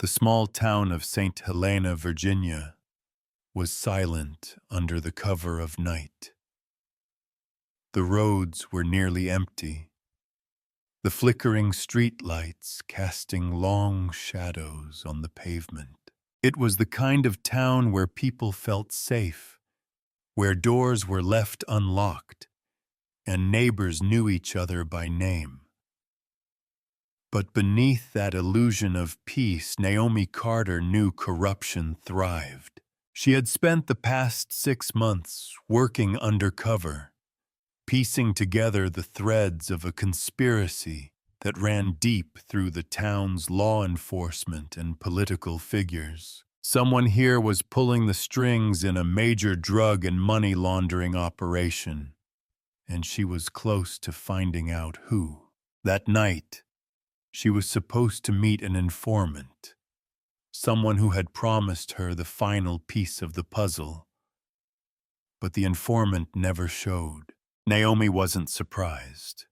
The small town of St. Helena, Virginia, was silent under the cover of night. The roads were nearly empty, the flickering street lights casting long shadows on the pavement. It was the kind of town where people felt safe, where doors were left unlocked, and neighbors knew each other by name. But beneath that illusion of peace, Naomi Carter knew corruption thrived. She had spent the past 6 months working undercover, piecing together the threads of a conspiracy that ran deep through the town's law enforcement and political figures. Someone here was pulling the strings in a major drug and money laundering operation, and she was close to finding out who. That night, she was supposed to meet an informant, someone who had promised her the final piece of the puzzle. But the informant never showed. Naomi wasn't surprised.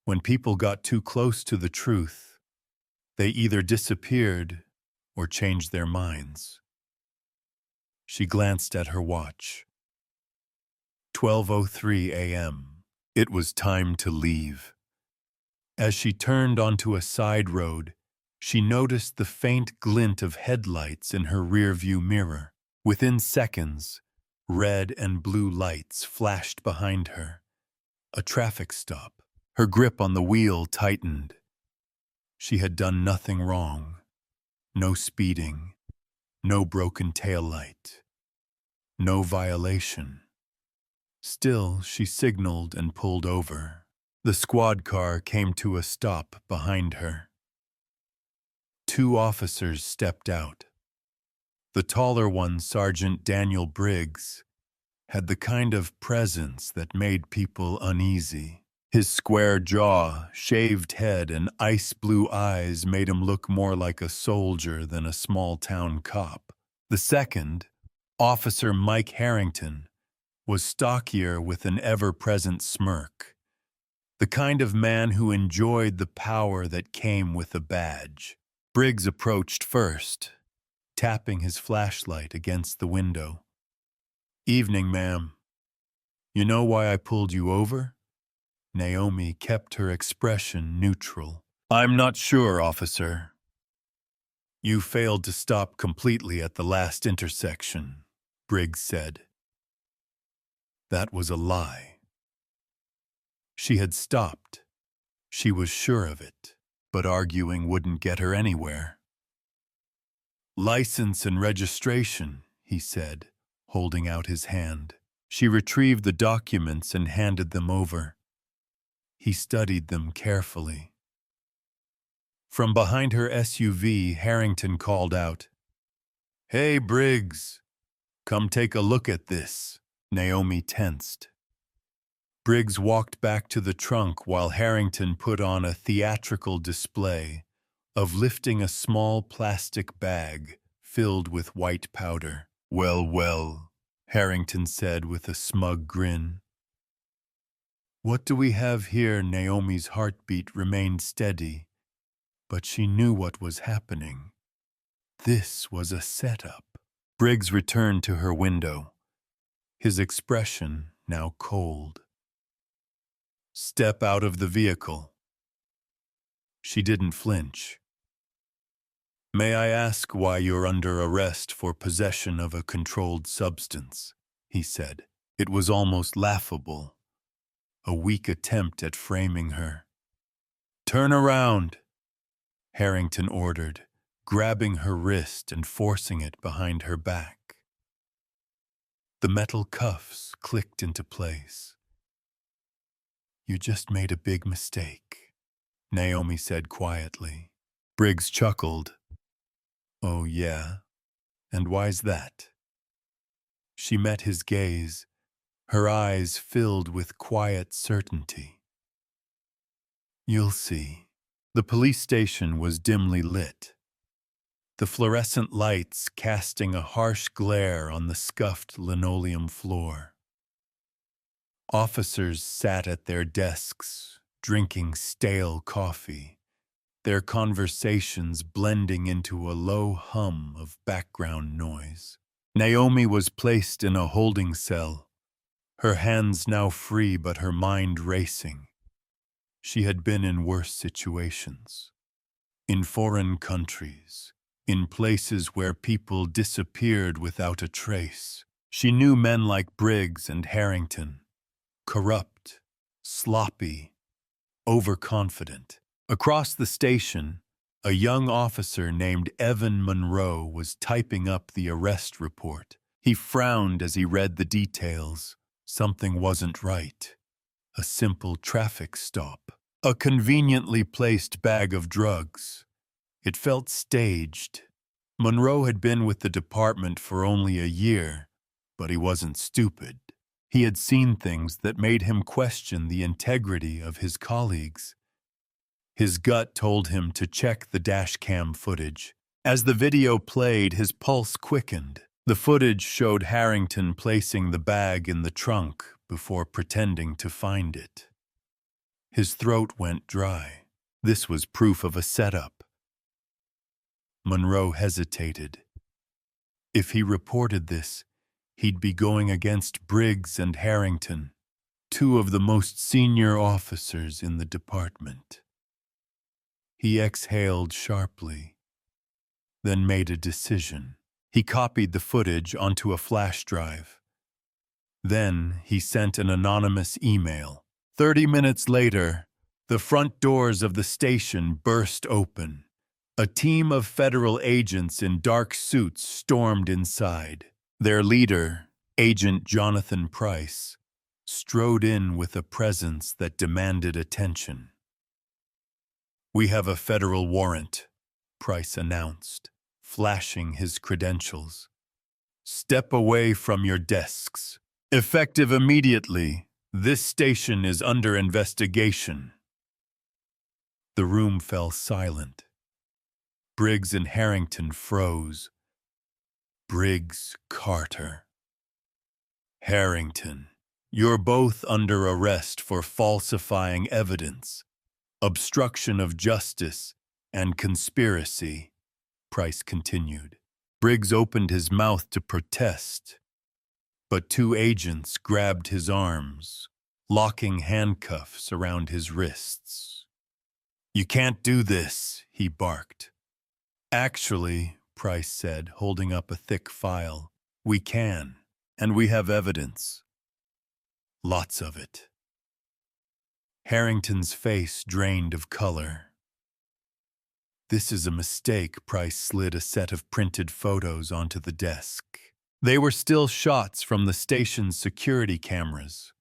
When people got too close to the truth, they either disappeared or changed their minds. She glanced at her watch. 12:03 a.m. It was time to leave. As she turned onto a side road, she noticed the faint glint of headlights in her rearview mirror. Within seconds, red and blue lights flashed behind her. A traffic stop. Her grip on the wheel tightened. She had done nothing wrong. No speeding, no broken taillight, no violation. Still, she signaled and pulled over. The squad car came to a stop behind her. 2 officers stepped out. The taller one, Sergeant Daniel Briggs, had the kind of presence that made people uneasy. His square jaw, shaved head, and ice-blue eyes made him look more like a soldier than a small-town cop. The second, Officer Mike Harrington, was stockier with an ever-present smirk, the kind of man who enjoyed the power that came with a badge. Briggs approached first, tapping his flashlight against the window. "Evening, ma'am. You know why I pulled you over?" Naomi kept her expression neutral. "I'm not sure, officer. You failed to stop completely at the last intersection," Briggs said. That was a lie. She had stopped. She was sure of it, but arguing wouldn't get her anywhere. "License and registration," he said, holding out his hand. She retrieved the documents and handed them over. He studied them carefully. From behind her SUV, Harrington called out, "Hey, Briggs, come take a look at this." Naomi tensed. Briggs walked back to the trunk while Harrington put on a theatrical display of lifting a small plastic bag filled with white powder. "Well, well," Harrington said with a smug grin. "What do we have here?" Naomi's heartbeat remained steady, but she knew what was happening. This was a setup. Briggs returned to her window, his expression now cold. "Step out of the vehicle." She didn't flinch. "May I ask why you're under arrest for possession of a controlled substance?" he said. It was almost laughable, a weak attempt at framing her. "Turn around," Harrington ordered, grabbing her wrist and forcing it behind her back. The metal cuffs clicked into place. "You just made a big mistake," Naomi said quietly. Briggs chuckled. "Oh, yeah? And why's that?" She met his gaze, her eyes filled with quiet certainty. "You'll see." The police station was dimly lit, the fluorescent lights casting a harsh glare on the scuffed linoleum floor. Officers sat at their desks, drinking stale coffee, their conversations blending into a low hum of background noise. Naomi was placed in a holding cell, her hands now free but her mind racing. She had been in worse situations. In foreign countries, in places where people disappeared without a trace. She knew men like Briggs and Harrington, corrupt, sloppy, overconfident. Across the station, a young officer named Evan Monroe was typing up the arrest report. He frowned as he read the details. Something wasn't right. A simple traffic stop. A conveniently placed bag of drugs. It felt staged. Monroe had been with the department for only a year, but he wasn't stupid. He had seen things that made him question the integrity of his colleagues. His gut told him to check the dashcam footage. As the video played, his pulse quickened. The footage showed Harrington placing the bag in the trunk before pretending to find it. His throat went dry. This was proof of a setup. Monroe hesitated. If he reported this, he'd be going against Briggs and Harrington, two of the most senior officers in the department. He exhaled sharply, then made a decision. He copied the footage onto a flash drive. Then he sent an anonymous email. 30 minutes later, the front doors of the station burst open. A team of federal agents in dark suits stormed inside. Their leader, Agent Jonathan Price, strode in with a presence that demanded attention. "We have a federal warrant," Price announced, flashing his credentials. "Step away from your desks. Effective immediately, this station is under investigation." The room fell silent. Briggs and Harrington froze. Briggs Carter. "Harrington, you're both under arrest for falsifying evidence, obstruction of justice, and conspiracy," Price continued. Briggs opened his mouth to protest, but two agents grabbed his arms, locking handcuffs around his wrists. "You can't do this," he barked. "Actually," Price said, holding up a thick file, "we can, and we have evidence. Lots of it." Harrington's face drained of color. "This is a mistake." Price slid a set of printed photos onto the desk. They were still shots from the station's security cameras,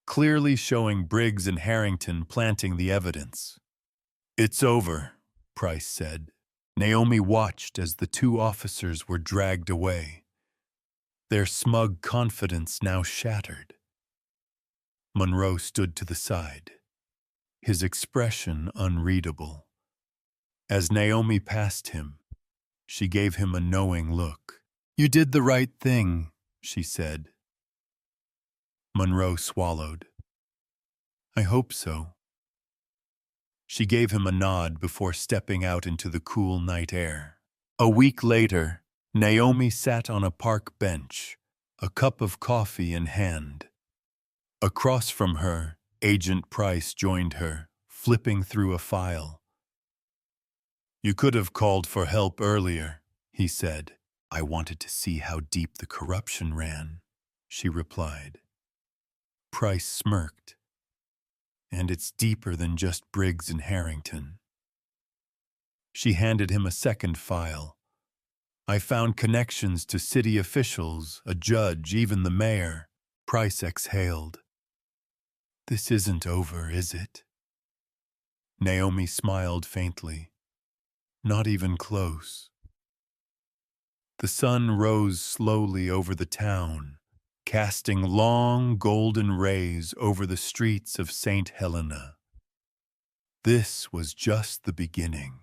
clearly showing Briggs and Harrington planting the evidence. "It's over," Price said. Naomi watched as the two officers were dragged away, their smug confidence now shattered. Monroe stood to the side, his expression unreadable. As Naomi passed him, she gave him a knowing look. "You did the right thing," she said. Monroe swallowed. "I hope so." She gave him a nod before stepping out into the cool night air. A week later, Naomi sat on a park bench, a cup of coffee in hand. Across from her, Agent Price joined her, flipping through a file. "You could have called for help earlier," he said. "I wanted to see how deep the corruption ran," she replied. Price smirked. "And it's deeper than just Briggs and Harrington." She handed him a second file. "I found connections to city officials, a judge, even the mayor." Price exhaled. "This isn't over, is it?" Naomi smiled faintly. "Not even close." The sun rose slowly over the town, casting long golden rays over the streets of St. Helena. This was just the beginning.